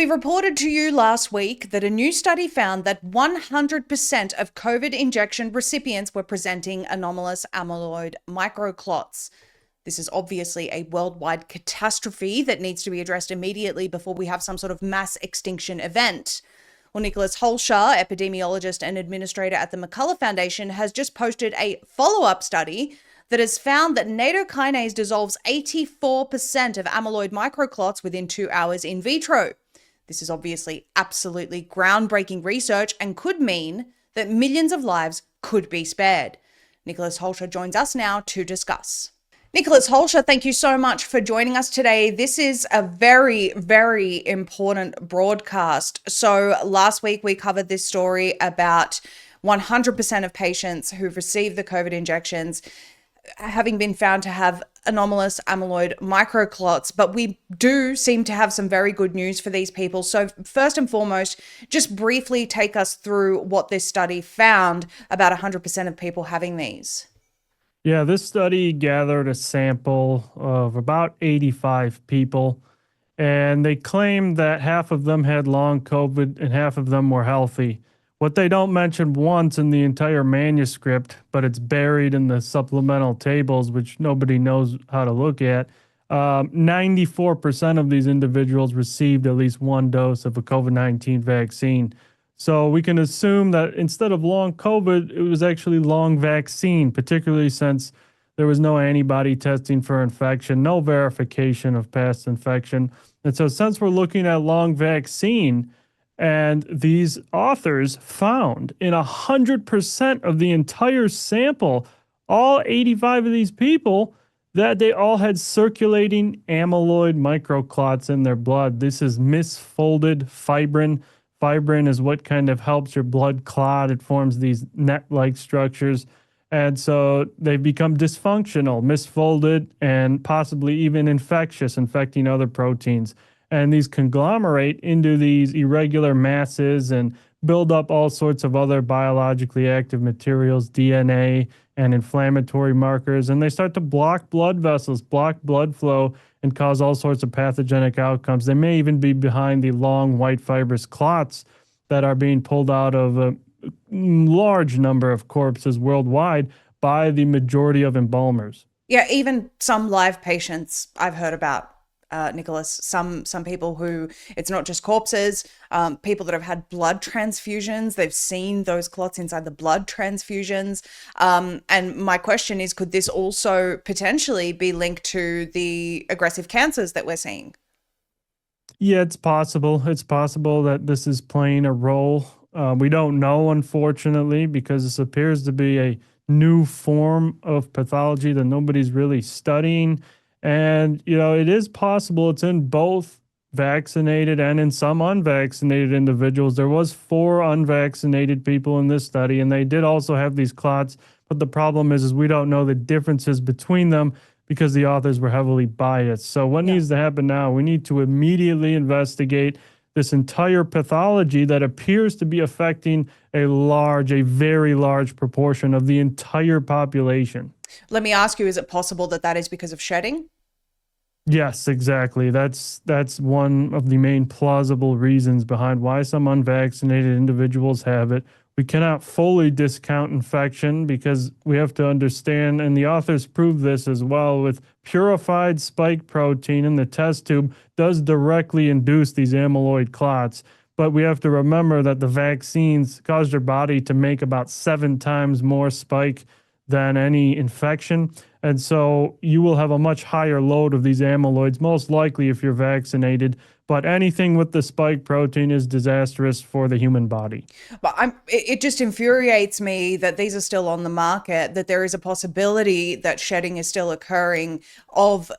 we reported to you last week that a new study found that 100% of COVID injection recipients were presenting anomalous amyloid microclots. This is obviously a worldwide catastrophe that needs to be addressed immediately before we have some sort of mass extinction event. Well, Nicolas Hulscher, epidemiologist and administrator at the McCullough Foundation, has just posted a follow-up study that has found that Nattokinase dissolves 84% of amyloid microclots within 2 hours in vitro. This is obviously absolutely groundbreaking research and could mean that millions of lives could be spared. Nicolas Hulscher joins us now to discuss. Nicolas Hulscher, thank you so much for joining us today. This is a very, very important broadcast. So last week we covered this story about 100% of patients who've received the COVID injections having been found to have anomalous amyloid microclots, but we do seem to have some very good news for these people. So first and foremost, just briefly take us through what this study found about 100% of people having these. Yeah, this study gathered a sample of about 85 people, and they claimed that half of them had long COVID and half of them were healthy. What they don't mention once in the entire manuscript, but it's buried in the supplemental tables, which nobody knows how to look at, 94% of these individuals received at least one dose of a COVID-19 vaccine. So we can assume that instead of long COVID, it was actually long vaccine, particularly since there was no antibody testing for infection, no verification of past infection. And so since we're looking at long vaccine, and these authors found in 100% of the entire sample, all 85 of these people, that they all had circulating amyloid microclots in their blood. This is misfolded fibrin. Fibrin is what kind of helps your blood clot. It forms these net-like structures. And so they become dysfunctional, misfolded, and possibly even infectious, infecting other proteins. And these conglomerate into these irregular masses and build up all sorts of other biologically active materials, DNA and inflammatory markers. And they start to block blood vessels, block blood flow, and cause all sorts of pathogenic outcomes. They may even be behind the long white fibrous clots that are being pulled out of a large number of corpses worldwide by the majority of embalmers. Yeah, even some live patients I've heard about. Nicolas, some people who, it's not just corpses, people that have had blood transfusions, they've seen those clots inside the blood transfusions. And my question is, could this also potentially be linked to the aggressive cancers that we're seeing? Yeah, it's possible. It's possible that this is playing a role. We don't know, unfortunately, because this appears to be a new form of pathology that nobody's really studying. And, it is possible it's in both vaccinated and in some unvaccinated individuals. There was 4 unvaccinated people in this study, and they did also have these clots. But the problem is we don't know the differences between them because the authors were heavily biased. So what needs to happen now? We need to immediately investigate this entire pathology that appears to be affecting a very large proportion of the entire population. Let me ask you, is it possible that that is because of shedding? Yes, exactly. That's one of the main plausible reasons behind why some unvaccinated individuals have it. We cannot fully discount infection because we have to understand, and the authors prove this as well, with purified spike protein in the test tube does directly induce these amyloid clots. But we have to remember that the vaccines cause your body to make about 7 times more spike than any infection. And so you will have a much higher load of these amyloids, most likely if you're vaccinated. But anything with the spike protein is disastrous for the human body. But it just infuriates me that these are still on the market, that there is a possibility that shedding is still occurring of,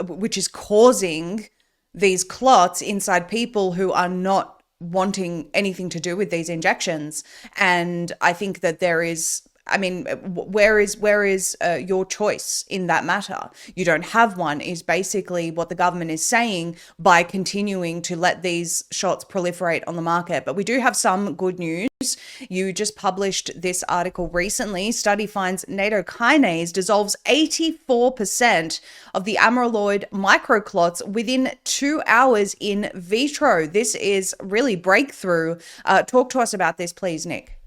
which is causing these clots inside people who are not wanting anything to do with these injections. And I think that there is I mean, where is your choice in that matter? You don't have one, is basically what the government is saying by continuing to let these shots proliferate on the market. But we do have some good news. You just published this article recently. Study finds nattokinase dissolves 84% of the amyloid microclots within 2 hours in vitro. This is really breakthrough. Talk to us about this, please, Nick.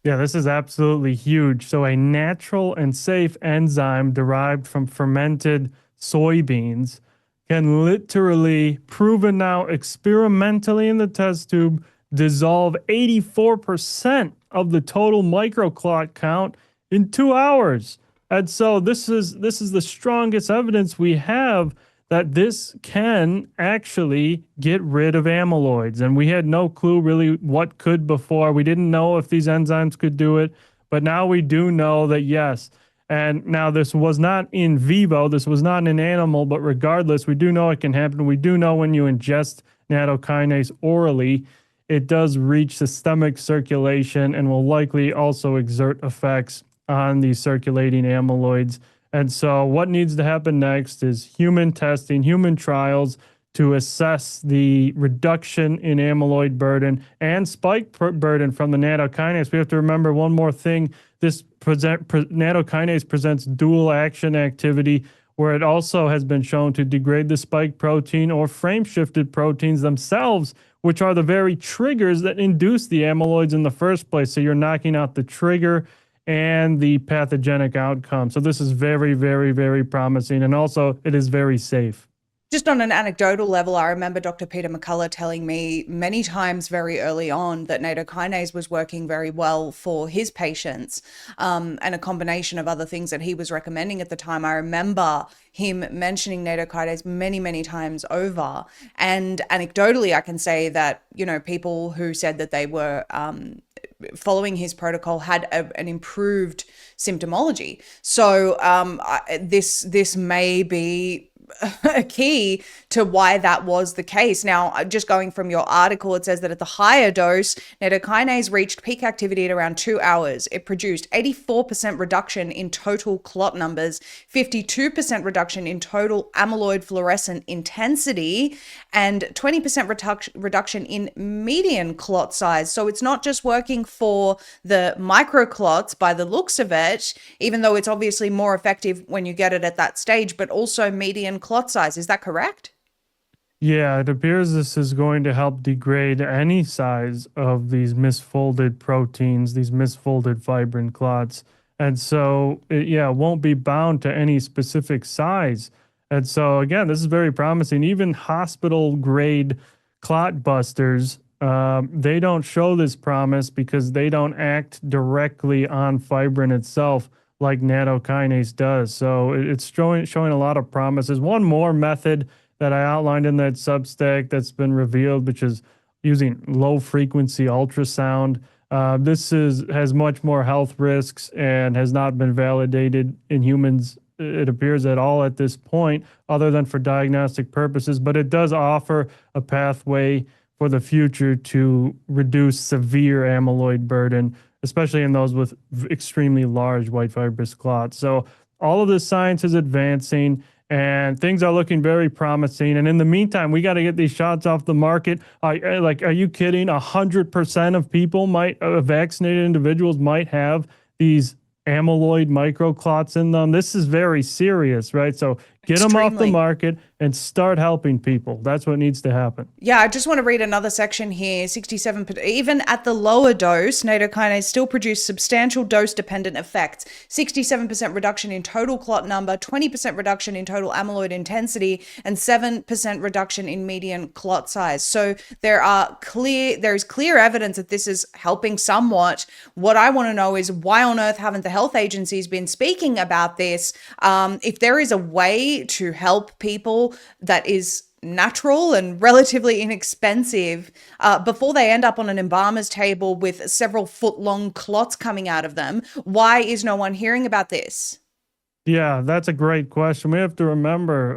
Yeah, this is absolutely huge. So, a natural and safe enzyme derived from fermented soybeans can literally, proven now experimentally in the test tube, dissolve 84% of the total microclot count in 2 hours. And so this is the strongest evidence we have that this can actually get rid of amyloids. And we had no clue really what could before. We didn't know if these enzymes could do it, but now we do know that yes. And now this was not in vivo, this was not in an animal, but regardless, we do know it can happen. We do know when you ingest nattokinase orally, it does reach systemic circulation and will likely also exert effects on the circulating amyloids. And so what needs to happen next is human testing, human trials to assess the reduction in amyloid burden and spike burden from the nattokinase. We have to remember one more thing. This nattokinase presents dual action activity where it also has been shown to degrade the spike protein or frame-shifted proteins themselves, which are the very triggers that induce the amyloids in the first place. So you're knocking out the trigger and the pathogenic outcome. So this is very, very, very promising. And also, it is very safe. Just on an anecdotal level, I remember Dr. Peter McCullough telling me many times very early on that nattokinase was working very well for his patients, and a combination of other things that he was recommending at the time. I remember him mentioning nattokinase many, many times over. And anecdotally, I can say that, people who said that they were following his protocol had an improved symptomology. So this may be a key to why that was the case. Now, just going from your article, it says that at the higher dose, nattokinase reached peak activity at around 2 hours. It produced 84% reduction in total clot numbers, 52% reduction in total amyloid fluorescent intensity, and 20% reduction in median clot size. So it's not just working for the microclots by the looks of it, even though it's obviously more effective when you get it at that stage, but also median clot size. Is that correct? Yeah, it appears this is going to help degrade any size of these misfolded proteins, these misfolded fibrin clots. And so, it won't be bound to any specific size. And so, again, this is very promising. Even hospital grade clot busters, they don't show this promise because they don't act directly on fibrin itself like nattokinase does. So it's showing a lot of promise. There's one more method that I outlined in that Substack that's been revealed, which is using low frequency ultrasound. This has much more health risks and has not been validated in humans, it appears, at all at this point, other than for diagnostic purposes. But it does offer a pathway for the future to reduce severe amyloid burden, especially in those with extremely large white fibrous clots. So all of this science is advancing and things are looking very promising. And in the meantime, we got to get these shots off the market. Are you kidding? 100% of people vaccinated individuals might have these amyloid microclots in them. This is very serious, right? So get them off the market and start helping people. That's what needs to happen. Yeah, I just want to read another section here. 67%, even at the lower dose, nattokinase still produced substantial dose-dependent effects. 67% reduction in total clot number, 20% reduction in total amyloid intensity, and 7% reduction in median clot size. So there is clear evidence that this is helping somewhat. What I want to know is why on earth haven't the health agencies been speaking about this? If there is a way to help people that is natural and relatively inexpensive before they end up on an embalmer's table with several foot-long clots coming out of them, why is no one hearing about this? Yeah, that's a great question. We have to remember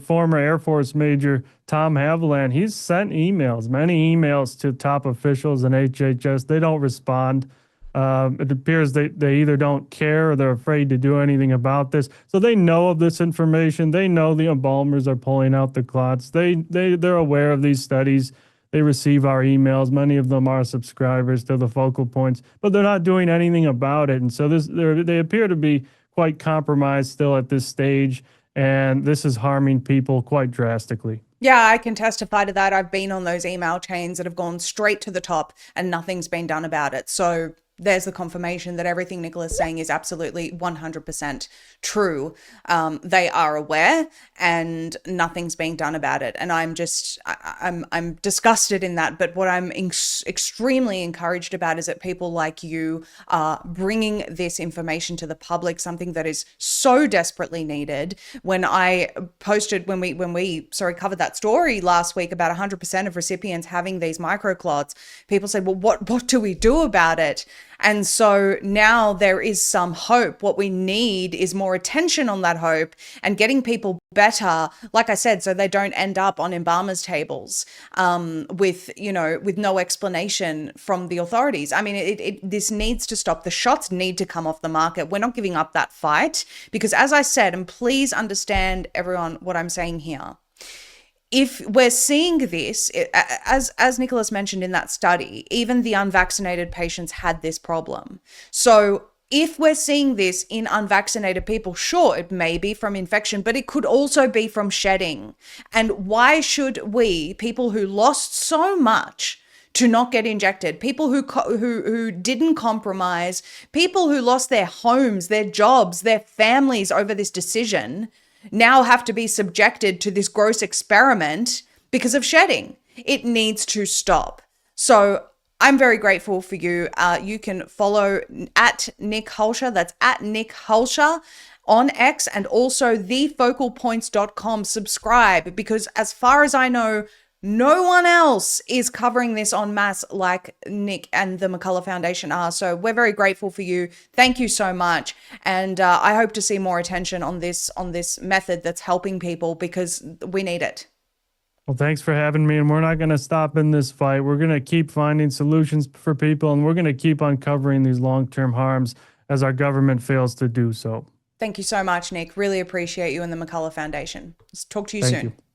former Air Force Major Tom Haviland, he's sent many emails to top officials in HHS. They don't respond. It appears they either don't care or they're afraid to do anything about this. So they know of this information. They know the embalmers are pulling out the clots. They're aware of these studies. They receive our emails. Many of them are subscribers to the Focal Points, but they're not doing anything about it. And so they appear to be quite compromised still at this stage, and this is harming people quite drastically. Yeah, I can testify to that. I've been on those email chains that have gone straight to the top and nothing's been done about it. So there's the confirmation that everything Nicolas is saying is absolutely 100% true. They are aware and nothing's being done about it. And I'm disgusted in that. But what I'm extremely encouraged about is that people like you are bringing this information to the public, something that is so desperately needed. When I posted, when we covered that story last week about 100% of recipients having these microclots, people said, well, what do we do about it? And so now there is some hope. What we need is more attention on that hope and getting people better, like I said, so they don't end up on embalmers' tables with no explanation from the authorities. I mean, this needs to stop. The shots need to come off the market. We're not giving up that fight because, as I said, and please understand, everyone, what I'm saying here. If we're seeing this, as Nicolas mentioned in that study, even the unvaccinated patients had this problem. So if we're seeing this in unvaccinated people, sure, it may be from infection, but it could also be from shedding. And why should we, people who lost so much to not get injected, people who didn't compromise, people who lost their homes, their jobs, their families over this decision, now have to be subjected to this gross experiment because of shedding? It needs to stop. So I'm very grateful for you. You can follow at Nick Hulscher. That's at Nick Hulscher on X, and also thefocalpoints.com. Subscribe, because as far as I know, no one else is covering this en masse like Nick and the McCullough Foundation are. So we're very grateful for you. Thank you so much. And I hope to see more attention on this method that's helping people, because we need it. Well, thanks for having me. And we're not going to stop in this fight. We're going to keep finding solutions for people, and we're going to keep uncovering these long-term harms as our government fails to do so. Thank you so much, Nick. Really appreciate you and the McCullough Foundation. Let's talk to you soon. Thank you.